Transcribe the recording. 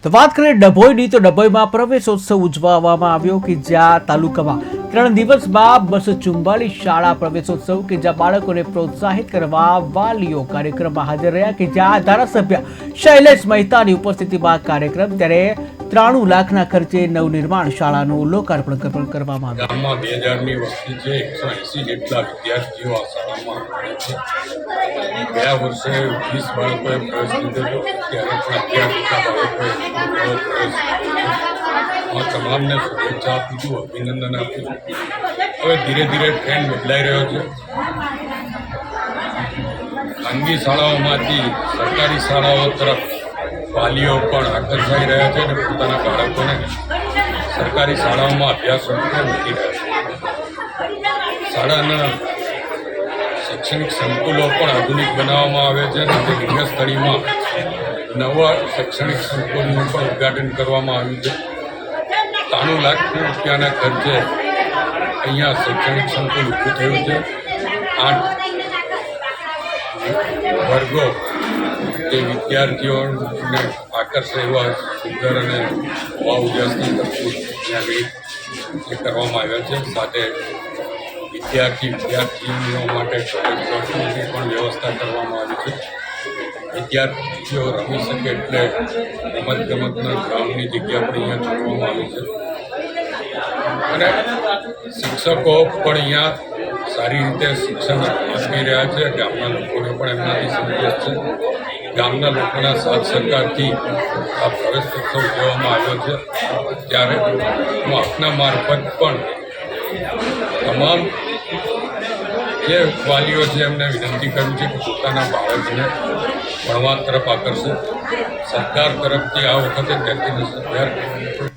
તો વાત કરીએ ડભોઈની, તો ડભોઈમાં પ્રવેશોત્સવ ઉજવવામાં આવ્યો કે જ્યાં તાલુકામાં 3 દિવસમાં 244 શાળા પ્રવેશોત્સવ કે જ્યાં બાળકોને પ્રોત્સાહિત કરવા વાલીઓ કાર્યક્રમમાં હાજર રહ્યા કે જ્યાં ધારાસભ્ય શૈલેષ મહેતાની ઉપસ્થિતિમાં કાર્યક્રમ, ત્યારે 93 લાખના ખર્ચે નવનિર્માણ શાળાનું લોકાર્પણ કરવામાં આવ્યું. ગામમાં 2000ની વસ્તી છે, 180 જેટલા વિદ્યાર્થીઓ આ શાળામાં ભણે છે. ગયા વર્ષે 20 બાળકોએ પ્રવેશ લીધો હતો, ત્યારે પણ 11 બાળકોએ પ્રવેશ લીધો. તમામને શુભેચ્છા આપું છું, અભિનંદન આપું છું. હવે ધીરે ધીરે ટ્રેન્ડ બદલાઈ રહ્યો છે. ખાનગી શાળાઓમાંથી સરકારી શાળાઓ તરફ વાલીઓ પણ આકર્ષાઈ રહ્યા છે અને પોતાના બાળકોને સરકારી શાળાઓમાં અભ્યાસ માટે મૂકી રહ્યા છે. શાળાના શૈક્ષણિક સંકુલો પણ આધુનિક બનાવવામાં આવે છે અને ગંગાસ્થળીમાં નવા શૈક્ષણિક સંકુલનું પણ ઉદ્ઘાટન કરવામાં આવ્યું છે. 93 લાખ રૂપિયાના ખર્ચે અહીંયા શૈક્ષણિક સંકુલ ઊભું થયું છે. 8 વર્ગો જે વિદ્યાર્થીઓને આકર્ષે એવા સુંદર અને વાવજાસની ભરપૂર ત્યાં કરવામાં આવ્યા છે. સાથે વિદ્યાર્થીઓ માટે ટોયલેટની પણ વ્યવસ્થા કરવામાં આવી છે. વિદ્યાર્થીઓ રમી શકે એટલે રમતગમતના ગ્રાઉન્ડની જગ્યા પણ અહીંયા ચૂકવવામાં આવી છે અને શિક્ષકો પણ અહીંયા સારી રીતે શિક્ષણ આપી રહ્યા છે. ગામના લોકોને પણ એમનાથી સંતોષ છે. ગામના લોકોના સાથ સહકારથી આ પ્રવેશોત્સવ ઉજવવામાં આવ્યો છે. ત્યારે હું આપના મારફત પણ તમામ જે વાલીઓ છે એમને વિનંતી કરું છે કે પોતાના બાળકને ભણવા તરફ આકર્ષે. સરકાર તરફથી આ વખતે 33,000